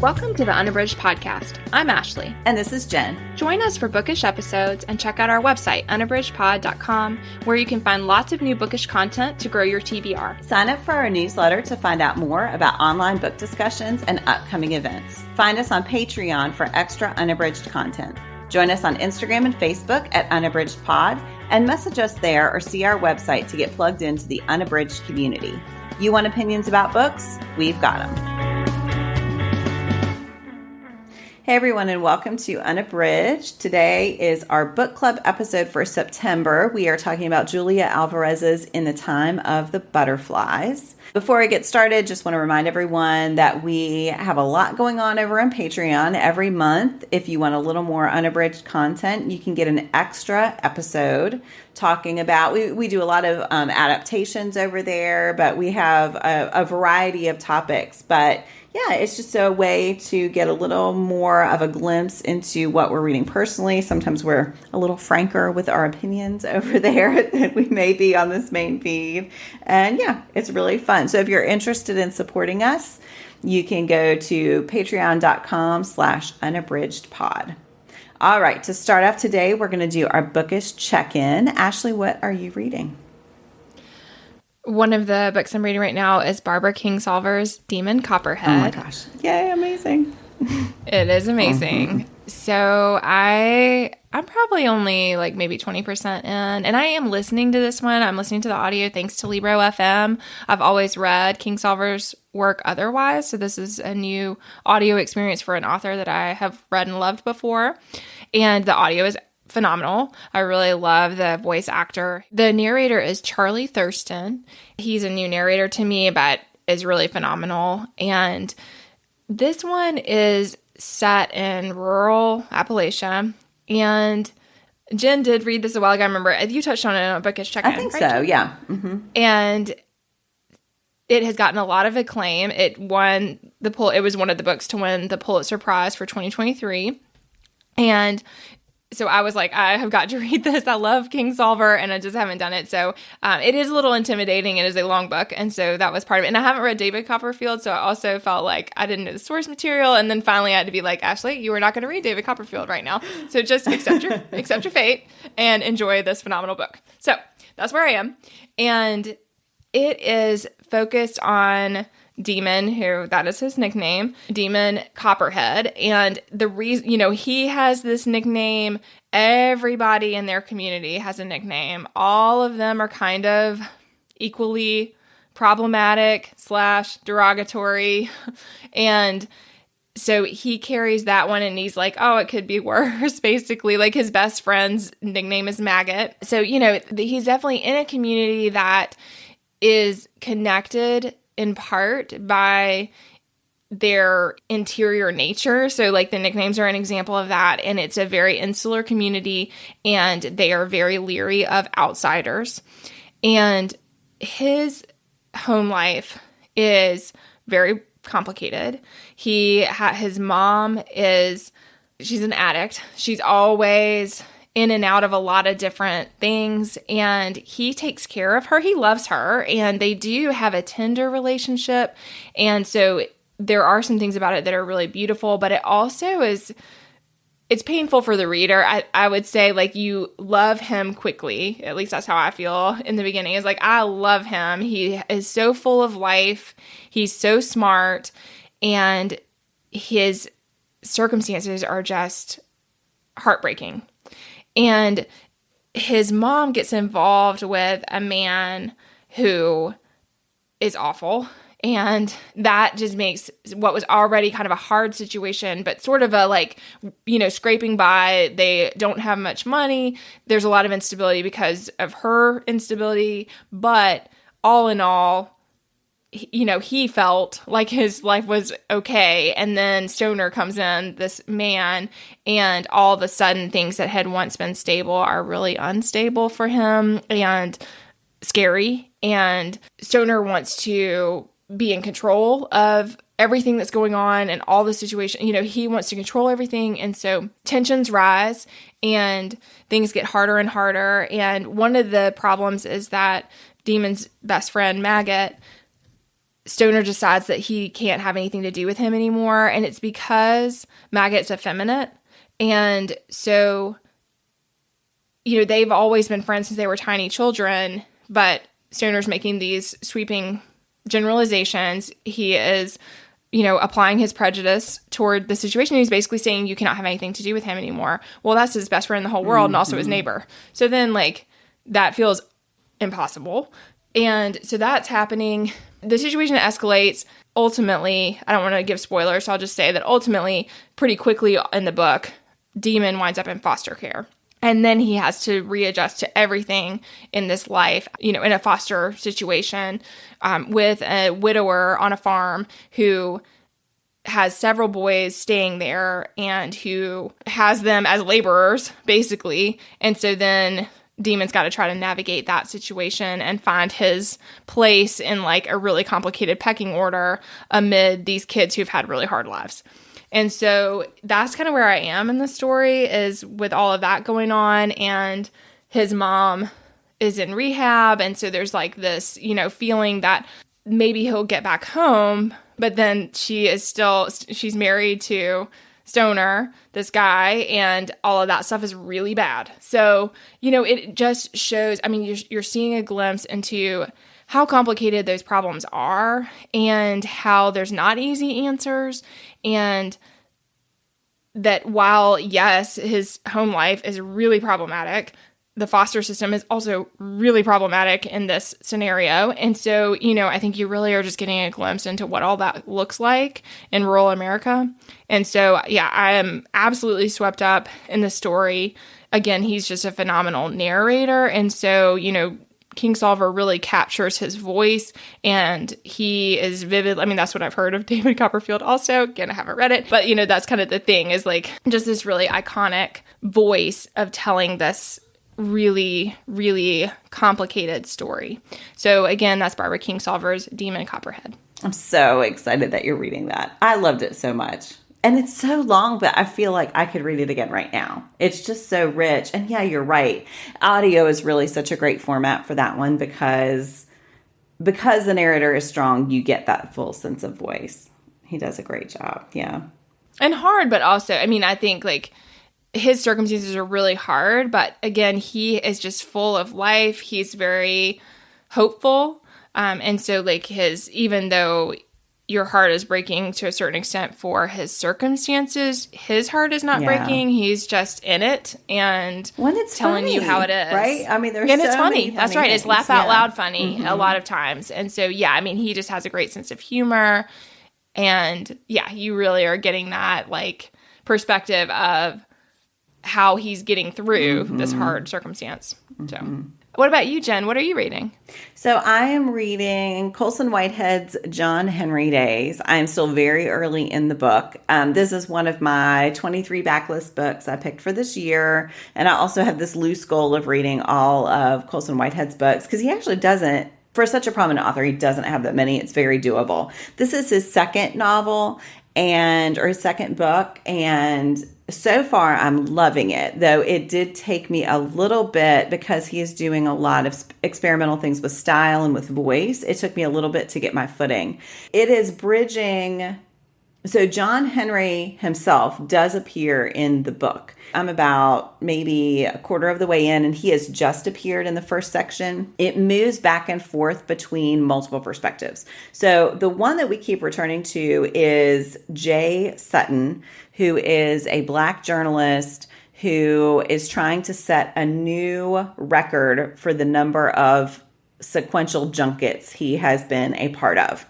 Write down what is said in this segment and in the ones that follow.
Welcome to the Unabridged podcast. I'm Ashley. And this is Jen. Join us for bookish episodes and check out our website, unabridgedpod.com, where you can find lots of new bookish content to grow your TBR. Sign up for our newsletter to find out more about online book discussions and upcoming events. Find us on Patreon for extra unabridged content. Join us on Instagram and Facebook at unabridgedpod, and message us there or see our website to get plugged into the Unabridged community. You want opinions about books? We've got them. Hey everyone, and welcome to Unabridged. Today is our book club episode for September. We are talking about Julia Alvarez's In the Time of the Butterflies. Before I get started, just want to remind everyone that we have a lot going on over on Patreon every month. If you want a little more unabridged content, you can get an extra episode talking about, we do a lot of adaptations over there, but we have a variety of topics. But yeah, it's just a way to get a little more of a glimpse into what we're reading personally. Sometimes we're a little franker with our opinions over there than we may be on this main feed. And yeah, it's really fun. So if you're interested in supporting us, you can go to patreon.com/unabridgedpod. All right, to start off today, we're going to do our bookish check-in. Ashley, what are you reading? One of the books I'm reading right now is Barbara Kingsolver's Demon Copperhead. Oh my gosh. Yay, amazing. It is amazing. So I'm probably only like maybe 20% in, and I am listening to this one. I'm listening to the audio thanks to Libro FM. I've always read Kingsolver's work otherwise, so this is a new audio experience for an author that I have read and loved before, and the audio is phenomenal. I really love the voice actor. The narrator is Charlie Thurston. He's a new narrator to me, but is really phenomenal. And this one is set in rural Appalachia. And Jen did read this a while ago. I remember you touched on it on a bookish check-in. I think right, so, Jen? yeah. Mm-hmm. And it has gotten a lot of acclaim. It won it was one of the books to win the Pulitzer Prize for 2023. And so I was like, I have got to read this. I love Kingsolver, and I just haven't done it. So it is a little intimidating. It is a long book, and so that was part of it. And I haven't read David Copperfield, so I also felt like I didn't know the source material. And then finally I had to be like, Ashley, you are not going to read David Copperfield right now. So just accept your fate and enjoy this phenomenal book. So that's where I am. And it is focused on Demon, who that is his nickname, Demon Copperhead. And the reason, he has this nickname. Everybody in their community has a nickname. All of them are kind of equally problematic / derogatory. And so he carries that one, and he's like, oh, it could be worse, basically. Like his best friend's nickname is Maggot. So, he's definitely in a community that is connected in part by their interior nature. So like the nicknames are an example of that. And it's a very insular community, and they are very leery of outsiders. And his home life is very complicated. His mom she's an addict. She's always in and out of a lot of different things, and he takes care of her. He loves her, and they do have a tender relationship. And so there are some things about it that are really beautiful, but it also it's painful for the reader. I would say, like, you love him quickly. At least that's how I feel in the beginning. It's like, I love him. He is so full of life. He's so smart, and his circumstances are just heartbreaking. And his mom gets involved with a man who is awful. And that just makes what was already kind of a hard situation, but sort of a scraping by. They don't have much money. There's a lot of instability because of her instability. But all in all, he felt like his life was okay. And then Stoner comes in, this man, and all of a sudden things that had once been stable are really unstable for him and scary. And Stoner wants to be in control of everything that's going on and all the situation. He wants to control everything. And so tensions rise and things get harder and harder. And one of the problems is that Demon's best friend, Maggot, Stoner decides that he can't have anything to do with him anymore. And it's because Maggot's effeminate. And so, they've always been friends since they were tiny children, but Stoner's making these sweeping generalizations. He is, applying his prejudice toward the situation. He's basically saying you cannot have anything to do with him anymore. Well, that's his best friend in the whole world and also his neighbor. So then, that feels impossible. And so that's happening. The situation escalates. Ultimately, I don't want to give spoilers, so I'll just say that ultimately, pretty quickly in the book, Demon winds up in foster care. And then he has to readjust to everything in this life, in a foster situation with a widower on a farm who has several boys staying there and who has them as laborers, basically. And so then Demon's got to try to navigate that situation and find his place in a really complicated pecking order amid these kids who've had really hard lives. And so that's kind of where I am in the story, is with all of that going on. And his mom is in rehab. And so there's this, feeling that maybe he'll get back home. But then she's married to Stoner, this guy, and all of that stuff is really bad. So, it just shows, you're seeing a glimpse into how complicated those problems are and how there's not easy answers, and that while, yes, his home life is really problematic, the foster system is also really problematic in this scenario. And so, I think you really are just getting a glimpse into what all that looks like in rural America. And so, yeah, I am absolutely swept up in the story. Again, he's just a phenomenal narrator. And so, Kingsolver really captures his voice, and he is vivid. That's what I've heard of David Copperfield also. Again, I haven't read it, but, that's kind of the thing, is just this really iconic voice of telling this really, really complicated story. So again, that's Barbara Kingsolver's Demon Copperhead. I'm so excited that you're reading that. I loved it so much. And it's so long, but I feel like I could read it again right now. It's just so rich. And yeah, you're right. Audio is really such a great format for that one because the narrator is strong, you get that full sense of voice. He does a great job. Yeah. And hard, but also, I think his circumstances are really hard, but again, he is just full of life. He's very hopeful. And so even though your heart is breaking to a certain extent for his circumstances, his heart is not breaking. He's just in it and it's telling funny, you how it is. Right? There's and so it's funny. Many That's right. things. It's laugh out loud funny a lot of times. And so, yeah, he just has a great sense of humor. And yeah, you really are getting that perspective of how he's getting through this hard circumstance. So what about you, Jen? What are you reading? So I am reading Colson Whitehead's John Henry Days. I am still very early in the book. This is one of my 23 backlist books I picked for this year. And I also have this loose goal of reading all of Colson Whitehead's books because he actually doesn't, for such a prominent author, he doesn't have that many. It's very doable. This is his second novel or his second book, and so far I'm loving it, though it did take me a little bit because he is doing a lot of experimental things with style and with voice. It took me a little bit to get my footing. It is bridging. So John Henry himself does appear in the book. I'm about maybe a quarter of the way in, and he has just appeared in the first section. It moves back and forth between multiple perspectives. So the one that we keep returning to is Jay Sutton, who is a Black journalist who is trying to set a new record for the number of sequential junkets he has been a part of.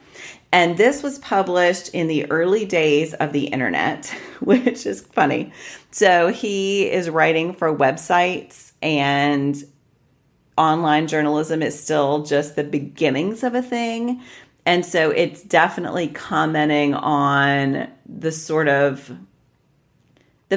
And this was published in the early days of the internet, which is funny. So he is writing for websites, and online journalism is still just the beginnings of a thing. And so it's definitely commenting on the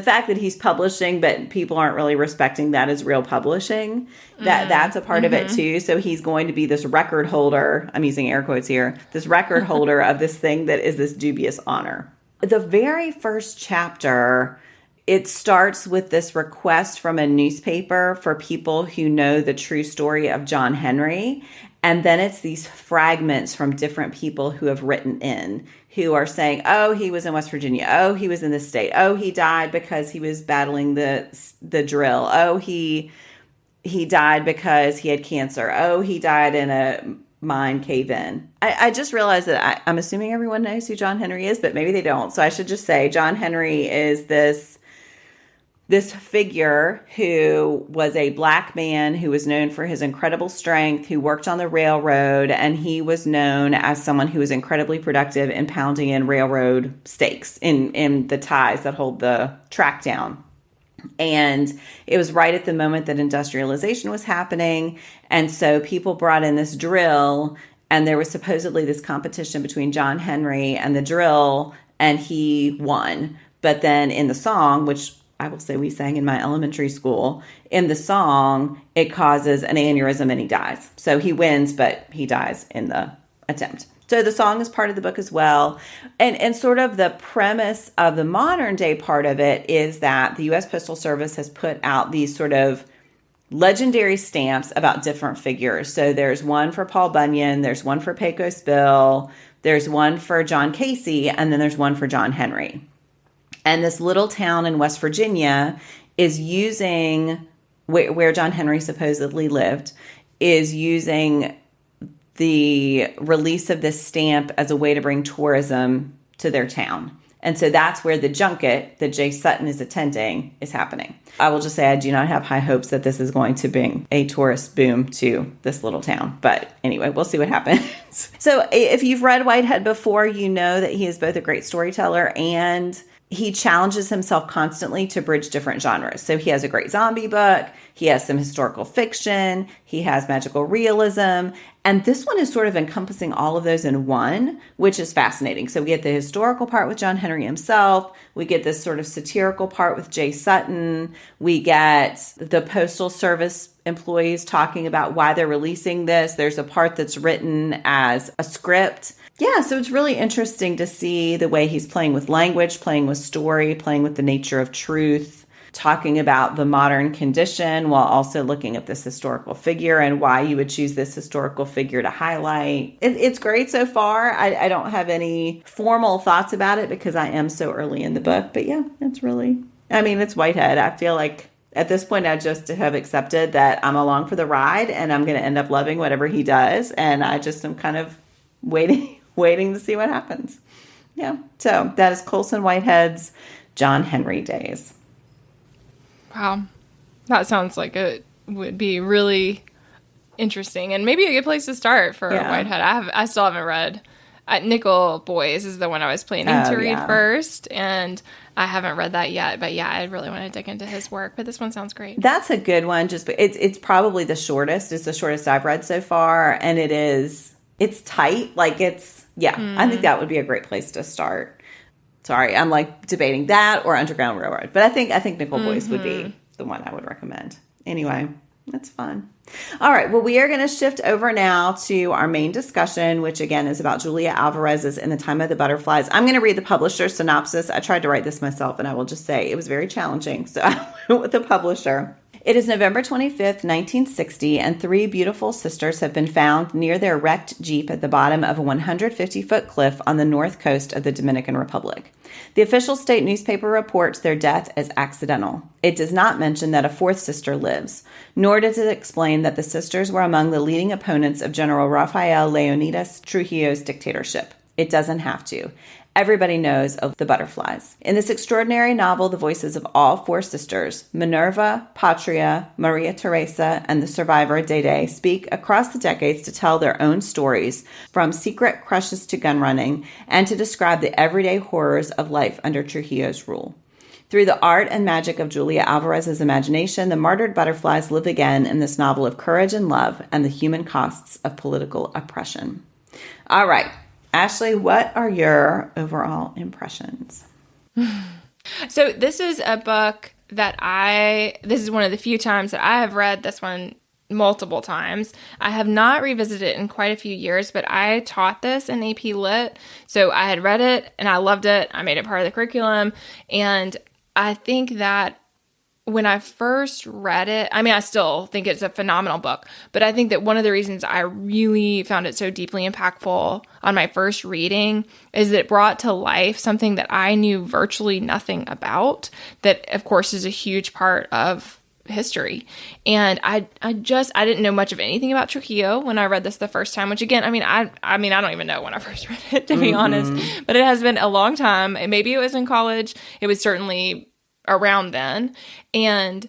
fact that he's publishing, but people aren't really respecting that as real publishing. That's a part of it too. So he's going to be this record holder. I'm using air quotes here. This record holder of this thing that is this dubious honor. The very first chapter, it starts with this request from a newspaper for people who know the true story of John Henry. And then it's these fragments from different people who have written in, who are saying, oh, he was in West Virginia. Oh, he was in this state. Oh, he died because he was battling the drill. Oh, he died because he had cancer. Oh, he died in a mine cave-in. I just realized that I'm assuming everyone knows who John Henry is, but maybe they don't. So I should just say John Henry is this figure who was a Black man who was known for his incredible strength, who worked on the railroad, and he was known as someone who was incredibly productive in pounding in railroad stakes in the ties that hold the track down. And it was right at the moment that industrialization was happening. And so people brought in this drill, and there was supposedly this competition between John Henry and the drill, and he won. But then in the song, which I will say we sang in my elementary school, in the song, it causes an aneurysm and he dies. So he wins, but he dies in the attempt. So the song is part of the book as well. And sort of the premise of the modern day part of it is that the U.S. Postal Service has put out these sort of legendary stamps about different figures. So there's one for Paul Bunyan, there's one for Pecos Bill, there's one for John Casey, and then there's one for John Henry. And this little town in West Virginia is using, where John Henry supposedly lived, is using the release of this stamp as a way to bring tourism to their town. And so that's where the junket that Jay Sutton is attending is happening. I will just say I do not have high hopes that this is going to bring a tourist boom to this little town. But anyway, we'll see what happens. So if you've read Whitehead before, you know that he is both a great storyteller and he challenges himself constantly to bridge different genres. So he has a great zombie book. He has some historical fiction. He has magical realism. And this one is sort of encompassing all of those in one, which is fascinating. So we get the historical part with John Henry himself. We get this sort of satirical part with Jay Sutton. We get the Postal Service employees talking about why they're releasing this. There's a part that's written as a script. Yeah, so it's really interesting to see the way he's playing with language, playing with story, playing with the nature of truth, talking about the modern condition while also looking at this historical figure and why you would choose this historical figure to highlight. It's great so far. I don't have any formal thoughts about it because I am so early in the book. But yeah, it's Whitehead. I feel like at this point, I just have accepted that I'm along for the ride and I'm going to end up loving whatever he does. And I just am kind of waiting to see what happens. Yeah. So that is Colson Whitehead's John Henry Days. Wow. That sounds like it would be really interesting and maybe a good place to start for Whitehead. I still haven't read. Nickel Boys is the one I was planning to read first, and I haven't read that yet. But yeah, I really want to dig into his work. But this one sounds great. That's a good one. It's probably the shortest. It's the shortest I've read so far, and it's tight. I think that would be a great place to start. Sorry, I'm debating that or Underground Railroad, but I think Nickel Boys would be the one I would recommend. Anyway, that's fun. All right, well, we are going to shift over now to our main discussion, which again is about Julia Alvarez's In the Time of the Butterflies. I'm going to read the publisher synopsis. I tried to write this myself, and I will just say it was very challenging, so I went with the publisher. It is November 25th, 1960, and three beautiful sisters have been found near their wrecked Jeep at the bottom of a 150-foot cliff on the north coast of the Dominican Republic. The official state newspaper reports their death as accidental. It does not mention that a fourth sister lives, nor does it explain that the sisters were among the leading opponents of General Rafael Leonidas Trujillo's dictatorship. It doesn't have to. Everybody knows of the butterflies. In this extraordinary novel, the voices of all four sisters, Minerva, Patria, Maria Teresa, and the survivor, Dede, speak across the decades to tell their own stories, from secret crushes to gun running, and to describe the everyday horrors of life under Trujillo's rule. Through the art and magic of Julia Alvarez's imagination, the martyred butterflies live again in this novel of courage and love and the human costs of political oppression. All right. Ashley, what are your overall impressions? So this is a book that this is one of the few times that I have read this one multiple times. I have not revisited it in quite a few years, but I taught this in AP Lit. So I had read it and I loved it. I made it part of the curriculum. And I think that when I first read it, I mean, I still think it's a phenomenal book, but I think that one of the reasons I really found it so deeply impactful on my first reading is that it brought to life something that I knew virtually nothing about, that of course is a huge part of history. And I didn't know much of anything about Trujillo when I read this the first time, which again, I don't even know when I first read it, to be honest, but it has been a long time. And maybe it was in college. It was certainly around then. And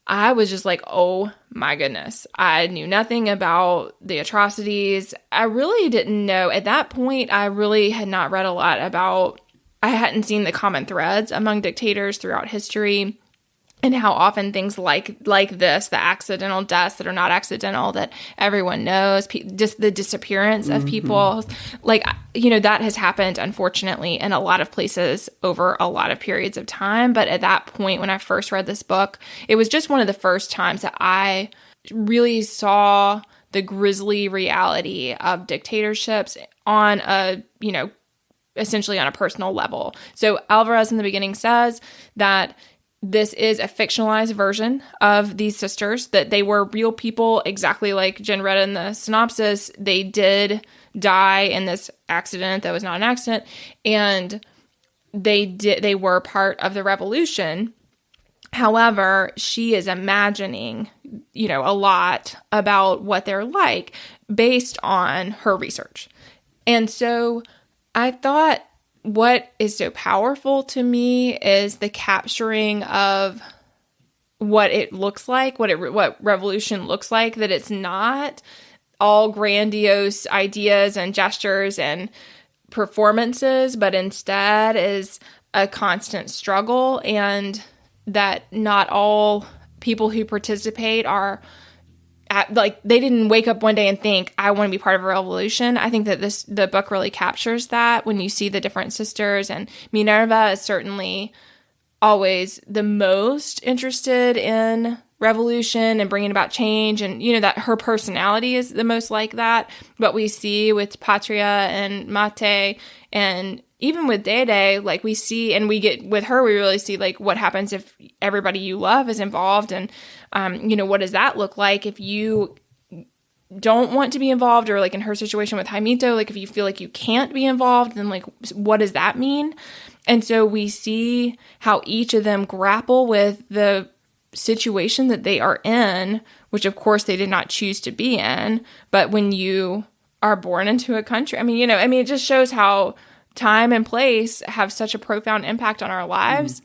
I was just like, oh my goodness. I knew nothing about the atrocities. I really didn't know. At that point, I really had not read a lot about, I hadn't seen the common threads among dictators throughout history, and how often things like this, the accidental deaths that are not accidental, that everyone knows, just the disappearance of people, that has happened, unfortunately, in a lot of places over a lot of periods of time. But at that point, when I first read this book, it was just one of the first times that I really saw the grisly reality of dictatorships on a, essentially on a personal level. So Alvarez in the beginning says that this is a fictionalized version of these sisters, that they were real people, exactly like Jen read in the synopsis. They did die in this accident that was not an accident, and they were part of the revolution. However, she is imagining, a lot about what they're like based on her research. And so I thought, what is so powerful to me is the capturing of what it looks like, what revolution looks like, that it's not all grandiose ideas and gestures and performances, but instead is a constant struggle, and that not all people who participate are they didn't wake up one day and think, I want to be part of a revolution. I think that the book really captures that when you see the different sisters. And Minerva is certainly always the most interested in revolution and bringing about change. And, that her personality is the most like that. But we see with Patria and Mate, and even with Dede, we see, and we get with her, we really see what happens if everybody you love is involved. And, what does that look like if you don't want to be involved, or in her situation with Jaimito, if you feel like you can't be involved, then what does that mean? And so we see how each of them grapple with the situation that they are in, which of course they did not choose to be in. But when you are born into a country, it just shows how time and place have such a profound impact on our lives,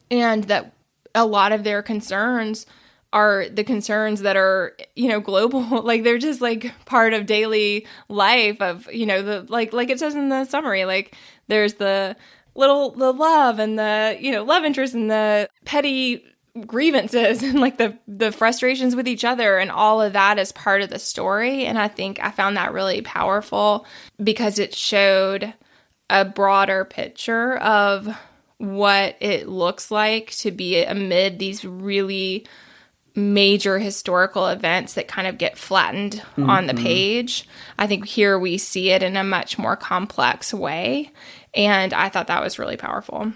and that a lot of their concerns are the concerns that are, global. They're just part of daily life of, like it says in the summary, there's the love and the, love interest and the petty grievances and the frustrations with each other, and all of that is part of the story. And I think I found that really powerful because it showed a broader picture of what it looks like to be amid these really major historical events that kind of get flattened on the page. I think here we see it in a much more complex way, and I thought that was really powerful.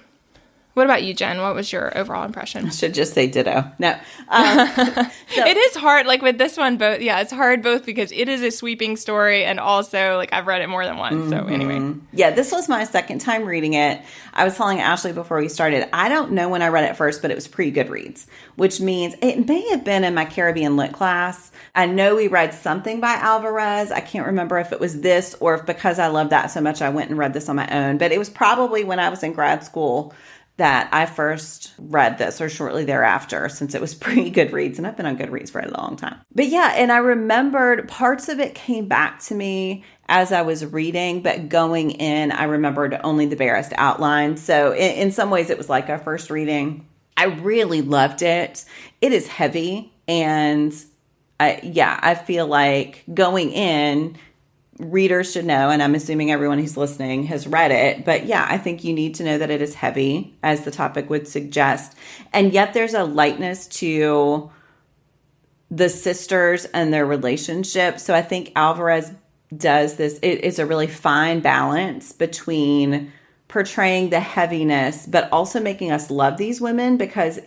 What about you, Jen? What was your overall impression? I should just say ditto. No. It is hard, with this one, both. Yeah, it's hard both because it is a sweeping story, and also, I've read it more than once. So anyway. Yeah, this was my second time reading it. I was telling Ashley before we started, I don't know when I read it first, but it was pre-Goodreads, which means it may have been in my Caribbean Lit class. I know we read something by Alvarez. I can't remember if it was this or if because I loved that so much, I went and read this on my own. But it was probably when I was in grad school that I first read this, or shortly thereafter, since it was pre-Goodreads, and I've been on Goodreads for a long time. But yeah, and I remembered parts of it came back to me as I was reading, but going in, I remembered only the barest outline. So in some ways, it was like a first reading. I really loved it. It is heavy, and I feel like going in, readers should know, and I'm assuming everyone who's listening has read it, but yeah, I think you need to know that it is heavy, as the topic would suggest, and yet there's a lightness to the sisters and their relationship. So I think Alvarez does this. It is a really fine balance between portraying the heaviness, but also making us love these women, because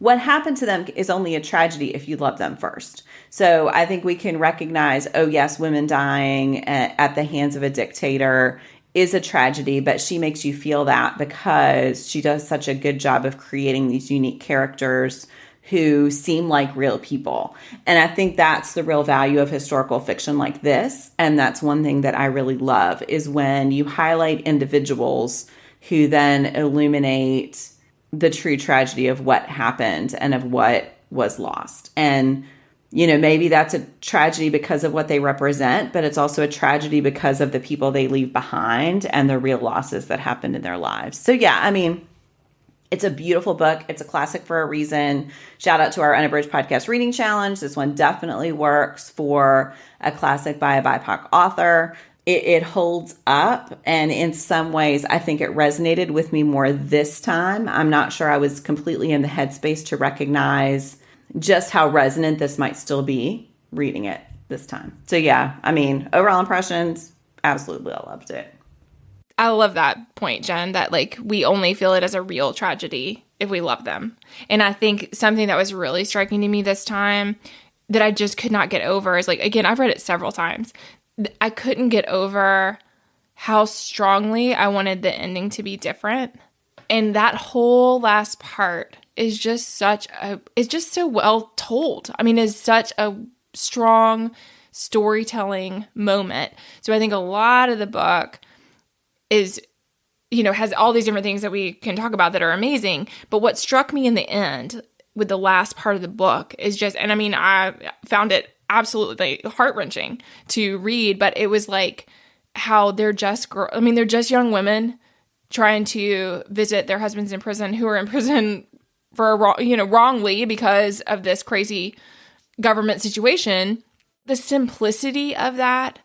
what happened to them is only a tragedy if you love them first. So I think we can recognize, oh yes, women dying at the hands of a dictator is a tragedy, but she makes you feel that because she does such a good job of creating these unique characters who seem like real people. And I think that's the real value of historical fiction like this. And that's one thing that I really love is when you highlight individuals who then illuminate the true tragedy of what happened and of what was lost. And maybe that's a tragedy because of what they represent, but it's also a tragedy because of the people they leave behind and the real losses that happened in their lives. So yeah, I mean, it's a beautiful book. It's a classic for a reason. Shout out to our Unabridged podcast reading challenge. This one definitely works for a classic by a BIPOC author. It holds up, and in some ways, I think it resonated with me more this time. I'm not sure I was completely in the headspace to recognize just how resonant this might still be reading it this time. So yeah, I mean, overall impressions, absolutely, I loved it. I love that point, Jen, that like we only feel it as a real tragedy if we love them. And I think something that was really striking to me this time that I just could not get over is like, again, I've read it several times. I couldn't get over how strongly I wanted the ending to be different. And that whole last part is just it's just so well told. I mean, it's such a strong storytelling moment. So I think a lot of the book is, has all these different things that we can talk about that are amazing. But what struck me in the end with the last part of the book is just, and I mean, I found it absolutely heart-wrenching to read, but it was like how they're just young women trying to visit their husbands in prison who are in prison for wrongly because of this crazy government situation. The simplicity of that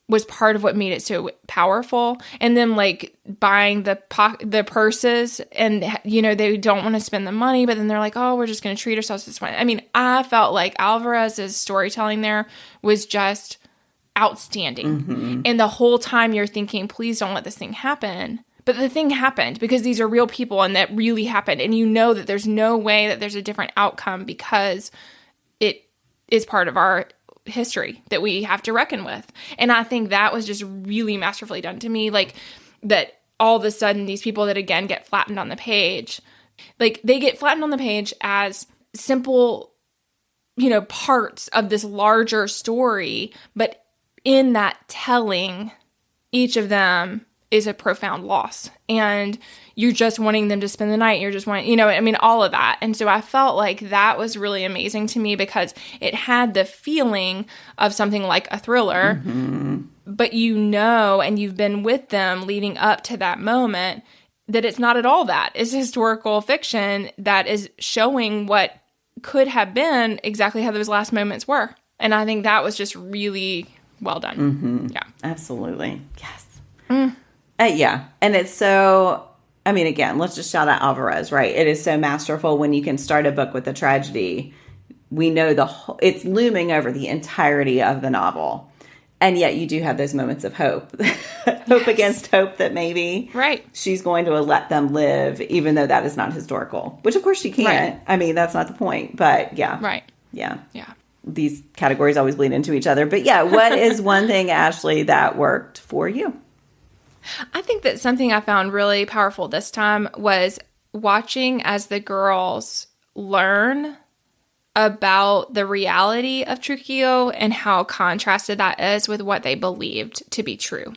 was part of what made it so powerful. And then like buying the purses and, they don't want to spend the money, but then they're like, oh, we're just going to treat ourselves this way. I mean, I felt like Alvarez's storytelling there was just outstanding. Mm-hmm. And the whole time you're thinking, please don't let this thing happen. But the thing happened because these are real people and that really happened. And you know that there's no way that there's a different outcome because it is part of our history that we have to reckon with. And I think that was just really masterfully done to me. Like that all of a sudden these people that again get flattened on the page, like they get flattened on the page as simple, parts of this larger story. But in that telling, each of them is a profound loss. And you're just wanting them to spend the night. You're just wanting, all of that. And so I felt like that was really amazing to me because it had the feeling of something like a thriller, mm-hmm. but and you've been with them leading up to that moment, that it's not at all that. It's historical fiction that is showing what could have been exactly how those last moments were. And I think that was just really well done. Mm-hmm. Yeah. Absolutely. Yes. Mm. Yeah. And it's so, I mean, again, let's just shout out Alvarez, right? It is so masterful when you can start a book with a tragedy. We know it's looming over the entirety of the novel. And yet you do have those moments of hope. Hope against hope that maybe she's going to let them live, even though that is not historical. Which, of course, she can't. Right. I mean, that's not the point. But, yeah. Right. Yeah. Yeah. These categories always bleed into each other. But, yeah, what is one thing, Ashley, that worked for you? I think that something I found really powerful this time was watching as the girls learn about the reality of Trujillo and how contrasted that is with what they believed to be true.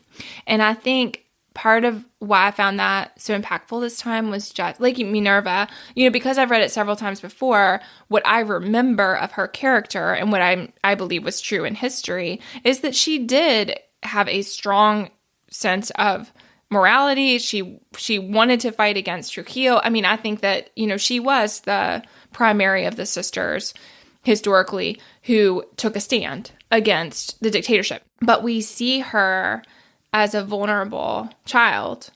And I think part of why I found that so impactful this time was just like Minerva, because I've read it several times before, what I remember of her character and what I believe was true in history is that she did have a strong sense of morality. She wanted to fight against Trujillo. I mean, I think that, she was the primary of the sisters historically who took a stand against the dictatorship. But we see her as a vulnerable child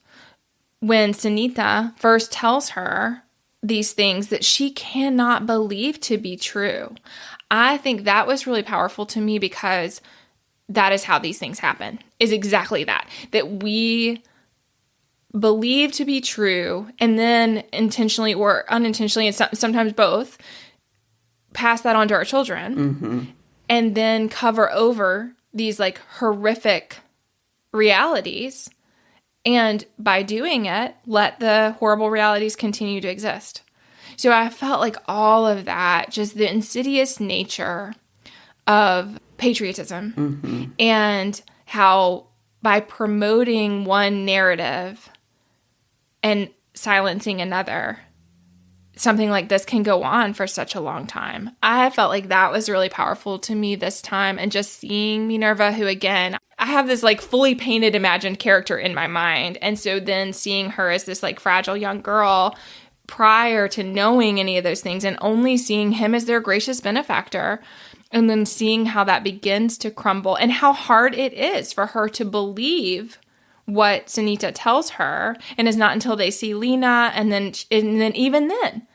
when Sanita first tells her these things that she cannot believe to be true. I think that was really powerful to me because that is how these things happen, is exactly that we believe to be true and then intentionally or unintentionally, and sometimes both, pass that on to our children and then cover over these like horrific realities. And by doing it, let the horrible realities continue to exist. So I felt like all of that, just the insidious nature of patriotism and how by promoting one narrative and silencing another, something like this can go on for such a long time. I felt like that was really powerful to me this time. And just seeing Minerva, who again, I have this like fully painted imagined character in my mind. And so then seeing her as this like fragile young girl prior to knowing any of those things and only seeing him as their gracious benefactor, and then seeing how that begins to crumble and how hard it is for her to believe what Sunita tells her. And it's not until they see Lena and then even then,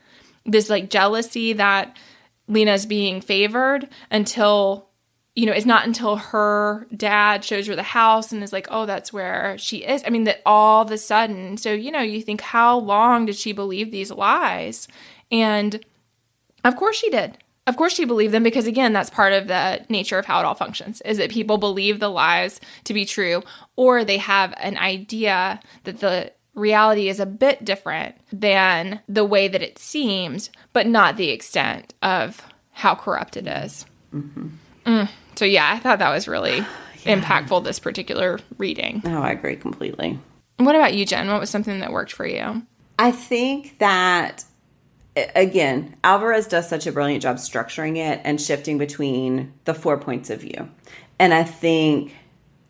this like jealousy that Lena's being favored until, you know, it's not until her dad shows her the house and is like, oh, that's where she is. I mean, that all of a sudden, so, you know, you think, how long did she believe these lies? And of course she did. Of course she believed them because, again, that's part of the nature of how it all functions, is that people believe the lies to be true, or they have an idea that the reality is a bit different than the way that it seems, but not the extent of how corrupt it is. So, yeah, I thought that was really impactful, this particular reading. Oh, I agree completely. What about you, Jen? What was something that worked for you? I think that, again, Alvarez does such a brilliant job structuring it and shifting between the 4 points of view. And I think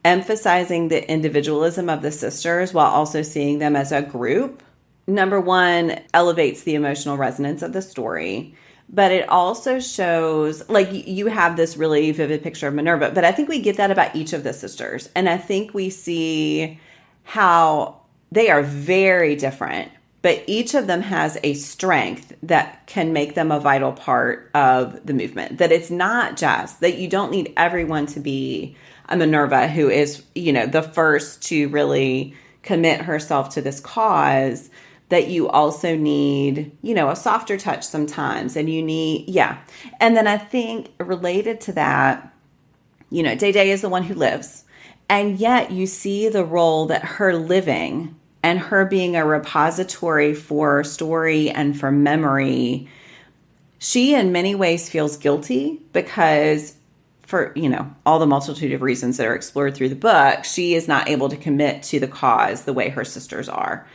emphasizing the individualism of the sisters while also seeing them as a group, number one, elevates the emotional resonance of the story. But it also shows, like, you have this really vivid picture of Minerva, but I think we get that about each of the sisters. And I think we see how they are very different, but each of them has a strength that can make them a vital part of the movement. That it's not just that you don't need everyone to be a Minerva who is, you know, the first to really commit herself to this cause, that you also need, you know, a softer touch sometimes. And you need, And then I think related to that, you know, Day Day is the one who lives. And yet you see the role that her living and her being a repository for story and for memory, she in many ways feels guilty because for, you know, all the multitude of reasons that are explored through the book, she is not able to commit to the cause the way her sisters are.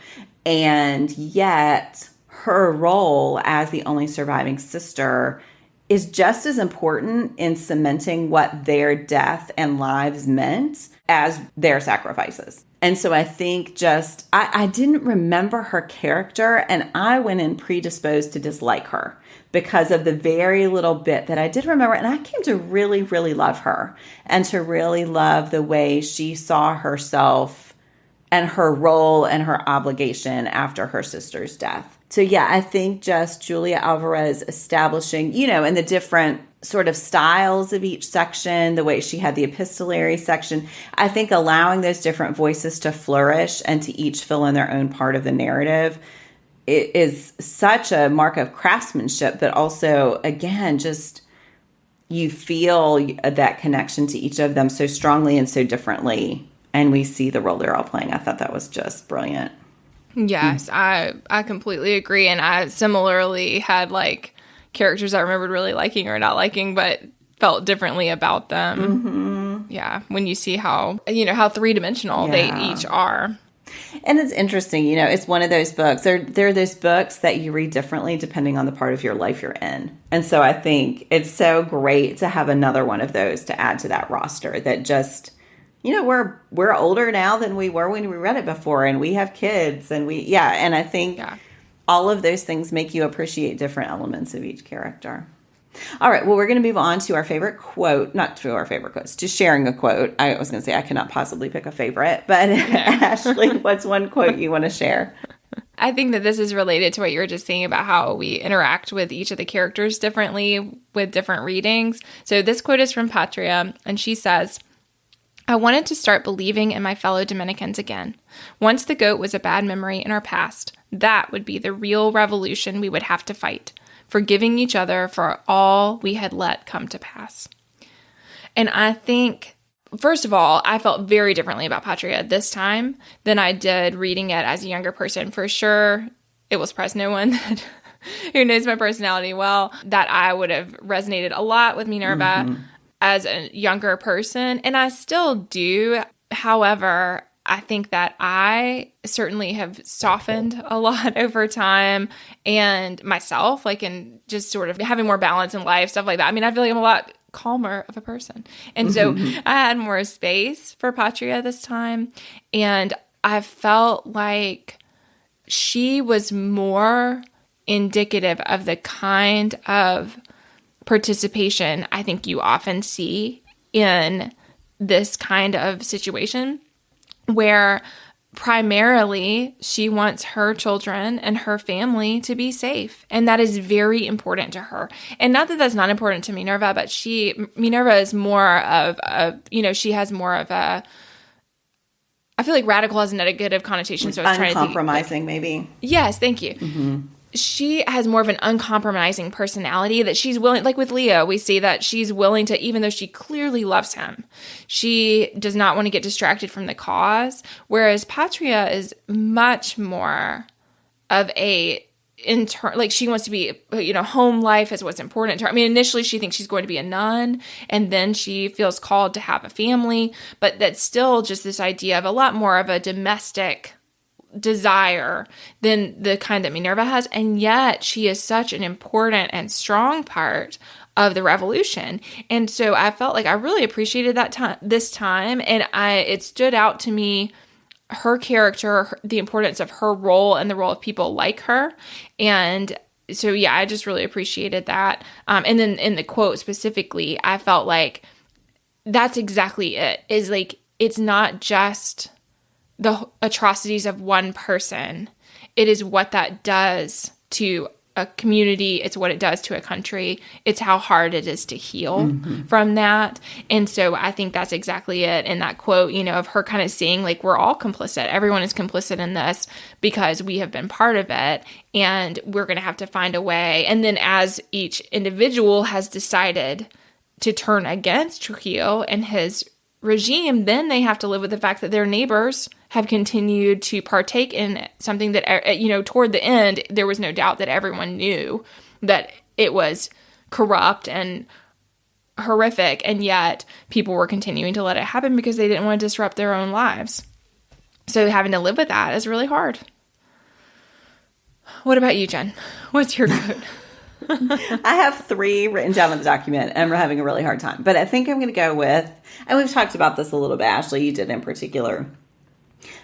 And yet her role as the only surviving sister is just as important in cementing what their death and lives meant as their sacrifices. And so I think just, I didn't remember her character, and I went in predisposed to dislike her because of the very little bit that I did remember. And I came to really, really love her and to really love the way she saw herself and her role and her obligation after her sister's death. So yeah, I think just Julia Alvarez establishing, you know, in the different sort of styles of each section, the way she had the epistolary section, I think allowing those different voices to flourish and to each fill in their own part of the narrative, it is such a mark of craftsmanship, but also, again, just you feel that connection to each of them so strongly and so differently. And we see the role they're all playing. I thought that was just brilliant. Yes, I completely agree. And I similarly had like characters I remembered really liking or not liking, but felt differently about them. Yeah, when you see how, you know, how three-dimensional they each are. And it's interesting, you know, it's one of those books. They're those books that you read differently depending on the part of your life you're in. And so I think it's so great to have another one of those to add to that roster that just, you know, we're older now than we were when we read it before, and we have kids, and and I think all of those things make you appreciate different elements of each character. All right, well, we're going to move on to our favorite quote, not to our favorite quotes, to sharing a quote. I was going to say I cannot possibly pick a favorite, but Ashley, what's one quote you want to share? I think that this is related to what you were just saying about how we interact with each of the characters differently with different readings. So this quote is from Patria, and she says, I wanted to start believing in my fellow Dominicans again. Once the goat was a bad memory in our past, that would be the real revolution we would have to fight, forgiving each other for all we had let come to pass. And I think, first of all, I felt very differently about Patria this time than I did reading it as a younger person. For sure, it will surprise no one who knows my personality well, that I would have resonated a lot with Minerva as a younger person, and I still do. However, I think that I certainly have softened a lot over time, and myself, like, in just sort of having more balance in life, stuff like that. I mean, I feel like I'm a lot calmer of a person. And so I had more space for Patria this time, and I felt like she was more indicative of the kind of participation I think you often see in this kind of situation, where primarily she wants her children and her family to be safe. And that is very important to her. And not that that's not important to Minerva, but Minerva is more of a, she has more of a, I feel like radical has a negative connotation. So I was trying to think. Uncompromising, maybe. Yes, thank you. She has more of an uncompromising personality that she's willing, like with Leo, we see that she's willing to, even though she clearly loves him, she does not want to get distracted from the cause. Whereas Patria is much more of a like she wants to be, home life is what's important to her. I mean, initially she thinks she's going to be a nun, and then she feels called to have a family, but that's still just this idea of a lot more of a domestic desire than the kind that Minerva has, and yet she is such an important and strong part of the revolution. And so I felt like I really appreciated that this time, and it stood out to me, her character, the importance of her role and the role of people like her. And so yeah, I just really appreciated that. And then in the quote specifically, I felt like that's exactly it, is like, it's not just the atrocities of one person. It is what that does to a community. It's what it does to a country. It's how hard it is to heal from that. And so I think that's exactly it in that quote, of her kind of seeing like, we're all complicit. Everyone is complicit in this because we have been part of it, and we're going to have to find a way. And then as each individual has decided to turn against Trujillo and his regime, then they have to live with the fact that their neighbors have continued to partake in something that, toward the end, there was no doubt that everyone knew that it was corrupt and horrific, and yet people were continuing to let it happen because they didn't want to disrupt their own lives. So having to live with that is really hard. What about you, Jen? What's your quote? I have 3 written down in the document, and we're having a really hard time. But I think I'm going to go with, and we've talked about this a little bit, Ashley, you did in particular.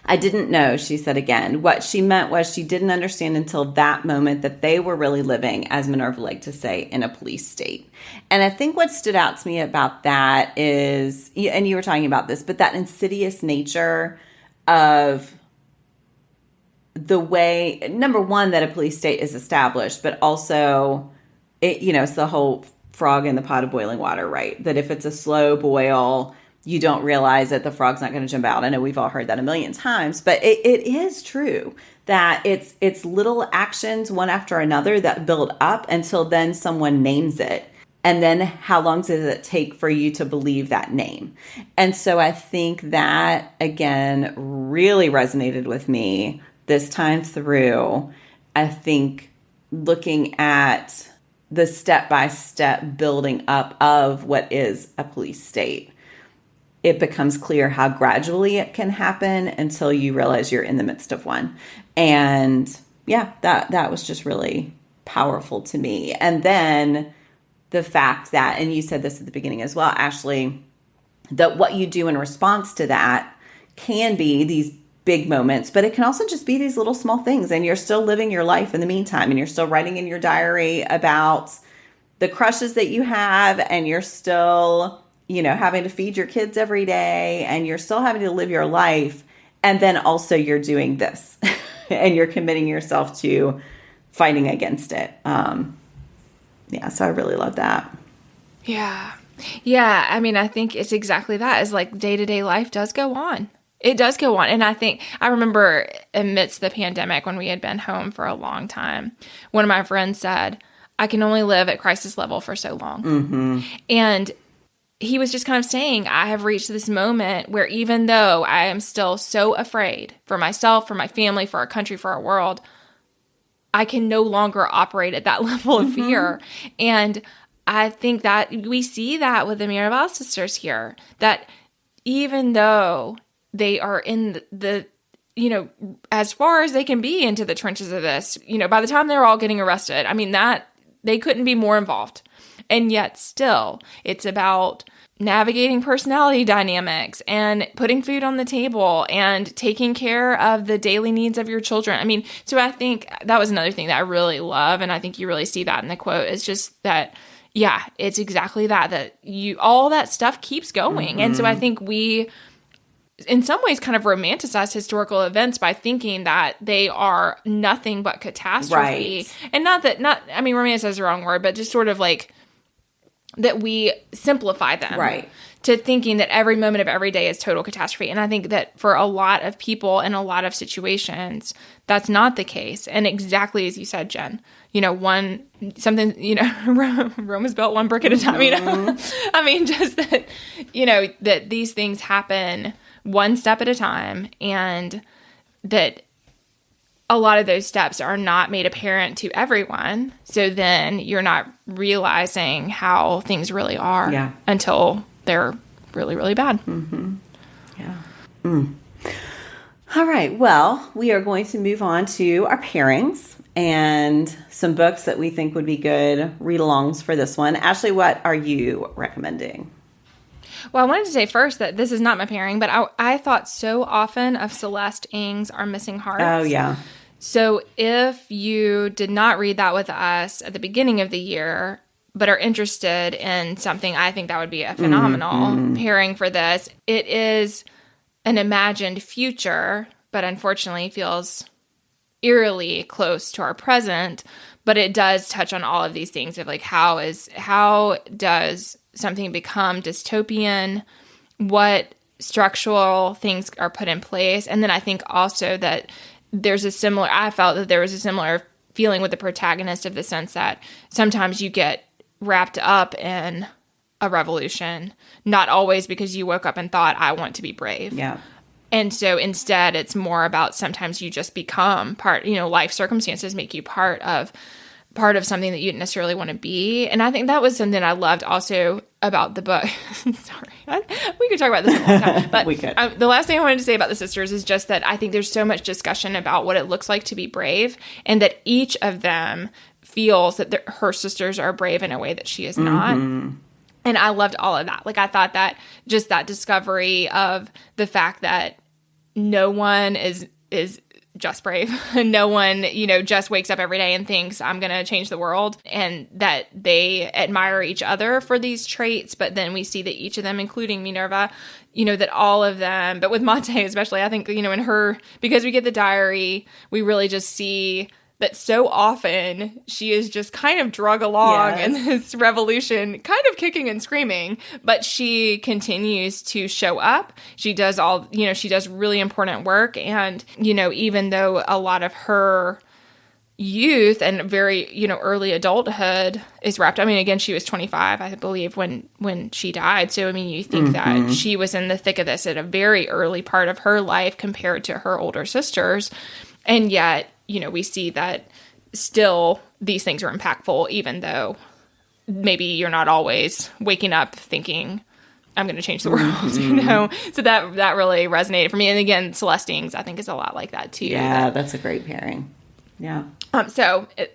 I didn't know, she said again. What she meant was she didn't understand until that moment that they were really living, as Minerva liked to say, in a police state. And I think what stood out to me about that is, and you were talking about this, but that insidious nature of the way, number one, that a police state is established, but also, it's the whole frog in the pot of boiling water, right? That if it's a slow boil, you don't realize that the frog's not going to jump out. I know we've all heard that a million times, but it is true that it's little actions, one after another, that build up until then someone names it. And then how long does it take for you to believe that name? And so I think that, again, really resonated with me this time through. I think looking at the step-by-step building up of what is a police state, it becomes clear how gradually it can happen until you realize you're in the midst of one. And yeah, that was just really powerful to me. And then the fact that, and you said this at the beginning as well, Ashley, that what you do in response to that can be these big moments, but it can also just be these little small things, and you're still living your life in the meantime, and you're still writing in your diary about the crushes that you have, and you're still, having to feed your kids every day, and you're still having to live your life, and then also you're doing this, and you're committing yourself to fighting against it. So I really love that. Yeah. Yeah, I mean, I think it's exactly that. Is like day-to-day life does go on. It does go on. And I remember amidst the pandemic when we had been home for a long time, one of my friends said, I can only live at crisis level for so long. Mm-hmm. And he was just kind of saying, I have reached this moment where even though I am still so afraid for myself, for my family, for our country, for our world, I can no longer operate at that level of fear. And I think that we see that with the Mirabal sisters here, that even though they are in the as far as they can be into the trenches of this, by the time they're all getting arrested, I mean, that they couldn't be more involved. And yet still, it's about navigating personality dynamics and putting food on the table and taking care of the daily needs of your children. I mean, so I think that was another thing that I really love. And I think you really see that in the quote. It's just that, yeah, it's exactly that all that stuff keeps going. Mm-hmm. And so I think we, in some ways, kind of romanticize historical events by thinking that they are nothing but catastrophe. Right. And romanticize is the wrong word, but just sort of like that we simplify them. Right. To thinking that every moment of every day is total catastrophe. And I think that for a lot of people in a lot of situations, that's not the case. And exactly as you said, Jen, Rome was built one brick at a time, Mm-hmm. I mean, just that, that these things happen one step at a time, and that a lot of those steps are not made apparent to everyone. So then you're not realizing how things really are until they're really, really bad. Mm-hmm. Yeah. Mm. All right. Well, we are going to move on to our pairings and some books that we think would be good read-alongs for this one. Ashley, what are you recommending? Well, I wanted to say first that this is not my pairing, but I thought so often of Celeste Ng's Our Missing Hearts. Oh, yeah. So if you did not read that with us at the beginning of the year, but are interested in something, I think that would be a phenomenal pairing for this. It is an imagined future, but unfortunately feels eerily close to our present. But it does touch on all of these things of like, how does something become dystopian? What structural things are put in place? And then I think also that I felt that there was a similar feeling with the protagonist, of the sense that sometimes you get wrapped up in a revolution, not always because you woke up and thought, I want to be brave. Yeah. And so instead it's more about sometimes you just become life circumstances make you part of something that you didn't necessarily want to be. And I think that was something I loved also about the book. Sorry. We could talk about this a long time. But we could. The last thing I wanted to say about the sisters is just that I think there's so much discussion about what it looks like to be brave, and that each of them feels that her sisters are brave in a way that she is not. Mm-hmm. And I loved all of that. Like, I thought that just that discovery of the fact that no one is just brave. No one, just wakes up every day and thinks, I'm going to change the world, and that they admire each other for these traits. But then we see that each of them, including Minerva, that all of them, but with Mate especially, I think, in her, because we get the diary, we really just see that so often she is just kind of drug along in this revolution, kind of kicking and screaming, but she continues to show up. She does she does really important work. And, even though a lot of her youth and very, early adulthood is wrapped, I mean, again, she was 25, I believe, when she died. So, I mean, you think that she was in the thick of this at a very early part of her life compared to her older sisters. And yet, we see that still these things are impactful, even though maybe you're not always waking up thinking, I'm going to change the world, So that really resonated for me. And again, Celeste Ng's, I think, is a lot like that too. Yeah, that's a great pairing. Yeah.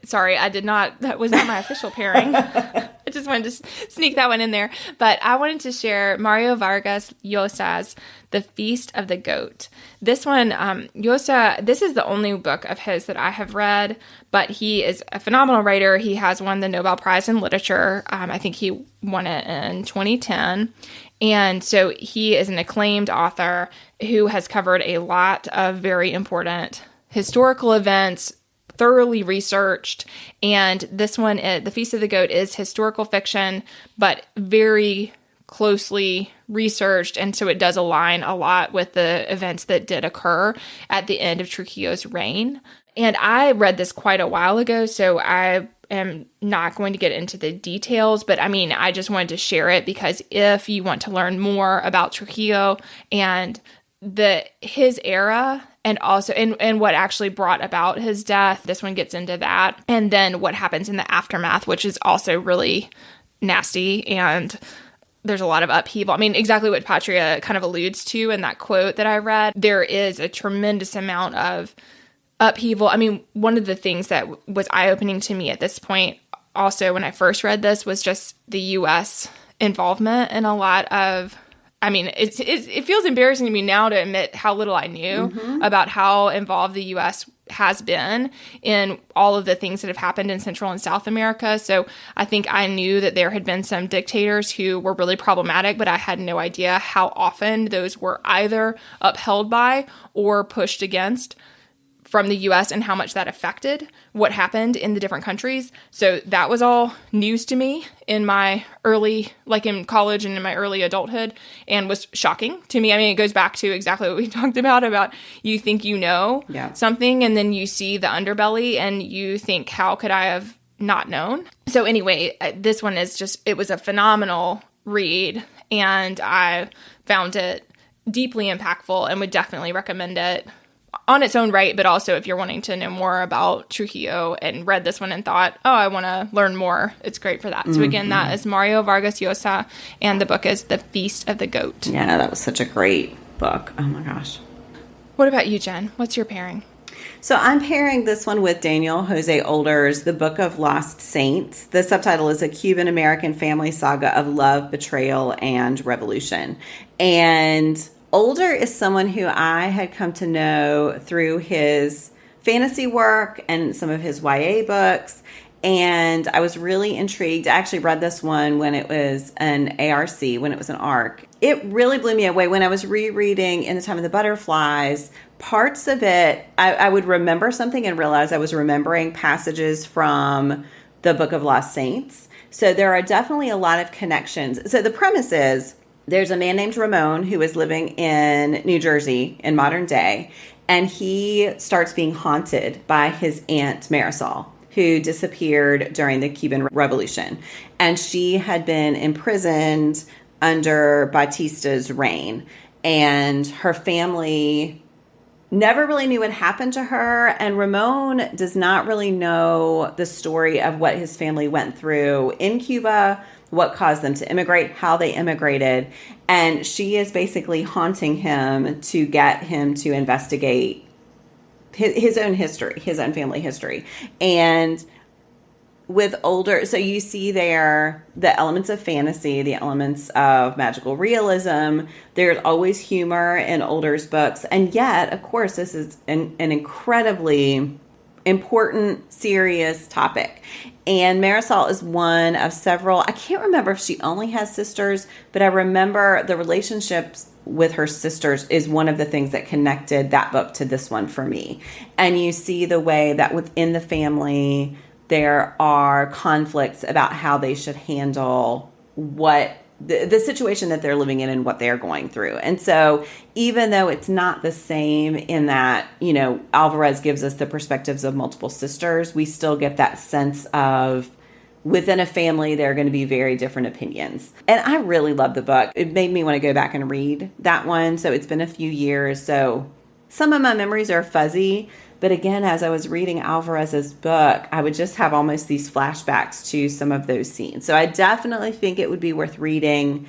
Sorry, that was not my official pairing. I just wanted to sneak that one in there. But I wanted to share Mario Vargas Llosa's The Feast of the Goat. This one, Llosa, this is the only book of his that I have read, but he is a phenomenal writer. He has won the Nobel Prize in Literature. I think he won it in 2010. And so he is an acclaimed author who has covered a lot of very important historical events, thoroughly researched. And this one, The Feast of the Goat, is historical fiction, but very closely researched. And so it does align a lot with the events that did occur at the end of Trujillo's reign. And I read this quite a while ago, so I am not going to get into the details, but I mean, I just wanted to share it because if you want to learn more about Trujillo and his era and also and what actually brought about his death, this one gets into that. And then what happens in the aftermath, which is also really nasty, and there's a lot of upheaval. I mean, exactly what Patria kind of alludes to in that quote that I read. There is a tremendous amount of upheaval. I mean, one of the things that was eye-opening to me at this point, also when I first read this, was just the U.S. involvement in a lot of, I mean, it feels embarrassing to me now to admit how little I knew about how involved the U.S. has been in all of the things that have happened in Central and South America. So I think I knew that there had been some dictators who were really problematic, but I had no idea how often those were either upheld by or pushed against from the U.S. and how much that affected what happened in the different countries. So that was all news to me in my early, like in college and in my early adulthood, and was shocking to me. I mean, it goes back to exactly what we talked about you think you know something, and then you see the underbelly and you think, how could I have not known? So anyway, this one is just, it was a phenomenal read, and I found it deeply impactful and would definitely recommend it on its own right, but also if you're wanting to know more about Trujillo and read this one and thought, oh, I want to learn more, it's great for that. So again, that is Mario Vargas Llosa, and the book is The Feast of the Goat. Yeah, that was such a great book. Oh my gosh. What about you, Jen? What's your pairing? So I'm pairing this one with Daniel José Older's The Book of Lost Saints. The subtitle is A Cuban-American Family Saga of Love, Betrayal, and Revolution. And Older is someone who I had come to know through his fantasy work and some of his YA books, and I was really intrigued. I actually read this one when it was an ARC, when it was an ARC. It really blew me away. When I was rereading In the Time of the Butterflies, parts of it, I would remember something and realize I was remembering passages from the Book of Lost Saints. So there are definitely a lot of connections. So the premise is, there's a man named Ramon who is living in New Jersey in modern day, and he starts being haunted by his aunt Mirabal, who disappeared during the Cuban Revolution. And she had been imprisoned under Batista's reign, and her family never really knew what happened to her, and Ramon does not really know the story of what his family went through in Cuba, what caused them to immigrate, how they immigrated, and she is basically haunting him to get him to investigate his own history, his own family history. And with Older, so you see there the elements of fantasy, the elements of magical realism. There's always humor in Older's books, and yet, of course, this is an incredibly important, serious topic. And Mirabal is one of several. I can't remember if she only has sisters, but I remember the relationships with her sisters is one of the things that connected that book to this one for me. And you see the way that within the family, there are conflicts about how they should handle what the situation that they're living in and what they're going through. And so even though it's not the same in that, you know, Alvarez gives us the perspectives of multiple sisters, we still get that sense of within a family, there are going to be very different opinions. And I really love the book. It made me want to go back and read that one. So it's been a few years. So some of my memories are fuzzy. But again, as I was reading Alvarez's book, I would just have almost these flashbacks to some of those scenes. So I definitely think it would be worth reading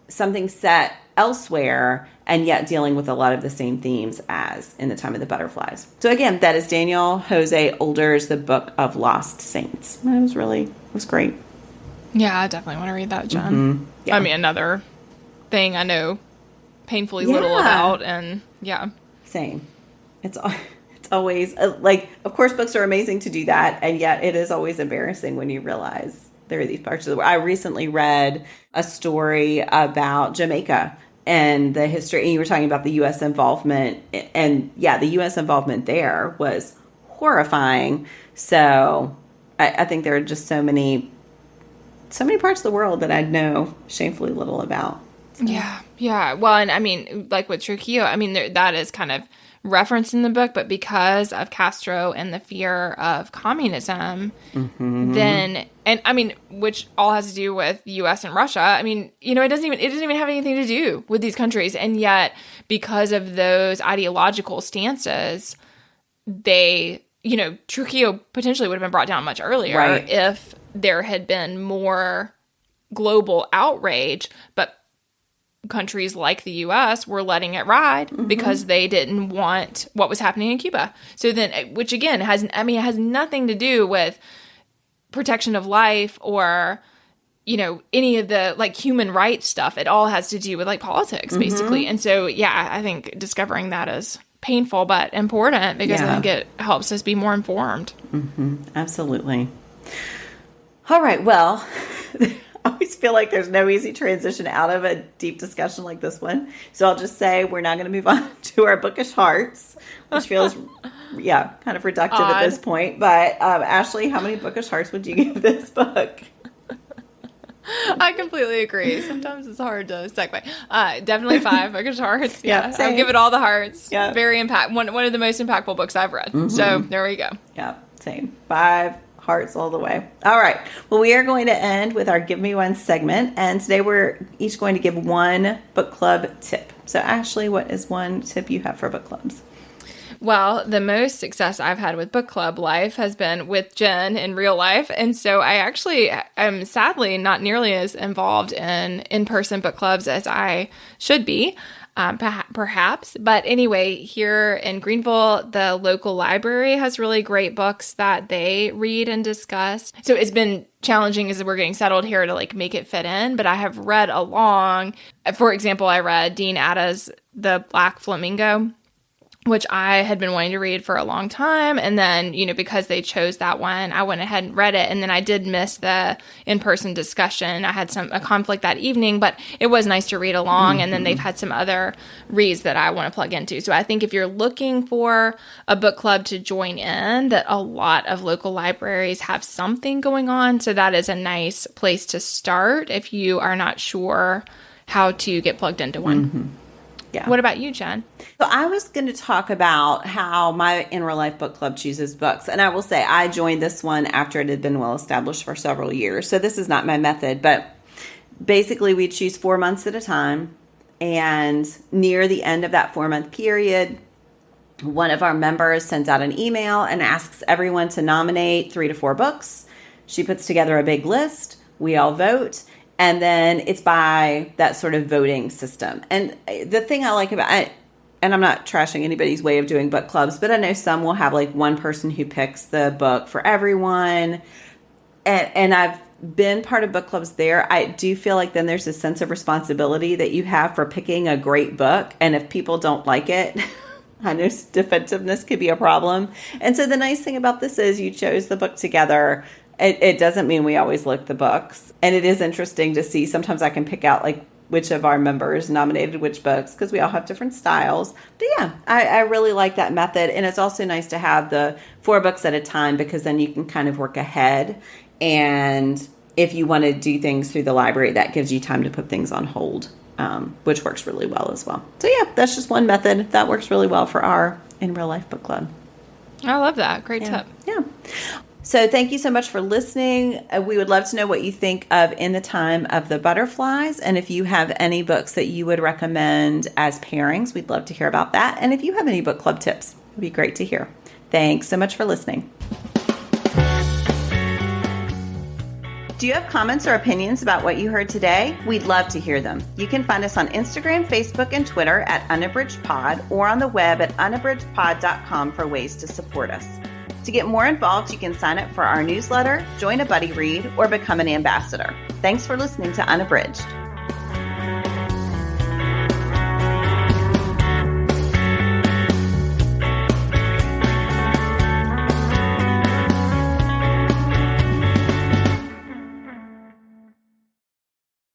something set elsewhere and yet dealing with a lot of the same themes as In the Time of the Butterflies. So again, that is Daniel José Older's The Book of Lost Saints. It was great. Yeah, I definitely want to read that, Jen. Mm-hmm. Yeah. I mean, another thing I know painfully little about, and yeah. Same. It's always, like, of course, books are amazing to do that, and yet it is always embarrassing when you realize there are these parts of the world. I recently read a story about Jamaica and the history, and you were talking about the U.S. involvement, and yeah, the U.S. involvement there was horrifying. So I think there are just so many parts of the world that I know shamefully little about. So. Yeah. Well, and I mean, like with Trujillo, I mean, that is kind of referenced in the book, but because of Castro and the fear of communism, then, and I mean, which all has to do with the U.S. and Russia. I mean, you know, it doesn't even have anything to do with these countries. And yet, because of those ideological stances, they, you know, Trujillo potentially would have been brought down much earlier if there had been more global outrage, but countries like the U.S. were letting it ride because they didn't want what was happening in Cuba. So then, which again it has nothing to do with protection of life or, you know, any of the like human rights stuff. It all has to do with like politics, basically. And so, yeah, I think discovering that is painful but important because I think it helps us be more informed. Absolutely. All right. Well, I always feel like there's no easy transition out of a deep discussion like this one. So I'll just say we're now going to move on to our bookish hearts, which feels, kind of reductive at this point. But Ashley, how many bookish hearts would you give this book? I completely agree. Sometimes it's hard to segue. Definitely 5 bookish hearts. Yeah, I'll give it all the hearts. Yeah, very one of the most impactful books I've read. So there we go. Yeah, same. 5 hearts all the way. All right. Well, we are going to end with our Give Me One segment. And today we're each going to give one book club tip. So Ashley, what is one tip you have for book clubs? Well, the most success I've had with book club life has been with Jen in real life. And so I actually am sadly not nearly as involved in in-person book clubs as I should be. Perhaps. But anyway, here in Greenville, the local library has really great books that they read and discuss. So it's been challenging as we're getting settled here to like make it fit in. But I have read along. For example, I read Dean Atta's The Black Flamingo, which I had been wanting to read for a long time. And then, you know, because they chose that one, I went ahead and read it. And then I did miss the in-person discussion. I had a conflict that evening, but it was nice to read along. And then they've had some other reads that I want to plug into. So I think if you're looking for a book club to join in, that a lot of local libraries have something going on. So that is a nice place to start if you are not sure how to get plugged into one. Yeah. What about you, Jen? So I was going to talk about how my In Real Life book club chooses books. And I will say I joined this one after it had been well established for several years. So this is not my method, but basically we choose 4 months at a time. And near the end of that 4-month period, one of our members sends out an email and asks everyone to nominate 3 to 4 books. She puts together a big list. We all vote. And then it's by that sort of voting system. And the thing I like about it, and I'm not trashing anybody's way of doing book clubs, but I know some will have like one person who picks the book for everyone. And I've been part of book clubs there. I do feel like then there's a sense of responsibility that you have for picking a great book. And if people don't like it, I know defensiveness could be a problem. And so the nice thing about this is you chose the book together. It doesn't mean we always look the books. And it is interesting to see. Sometimes I can pick out like which of our members nominated which books because we all have different styles. But yeah, I really like that method. And it's also nice to have the 4 books at a time because then you can kind of work ahead. And if you want to do things through the library, that gives you time to put things on hold, which works really well as well. So yeah, that's just one method that works really well for our In Real Life book club. I love that. Great tip. Yeah. So thank you so much for listening. We would love to know what you think of In the Time of the Butterflies. And if you have any books that you would recommend as pairings, we'd love to hear about that. And if you have any book club tips, it would be great to hear. Thanks so much for listening. Do you have comments or opinions about what you heard today? We'd love to hear them. You can find us on Instagram, Facebook, and Twitter at Unabridged Pod or on the web at unabridgedpod.com for ways to support us. To get more involved, you can sign up for our newsletter, join a buddy read, or become an ambassador. Thanks for listening to Unabridged.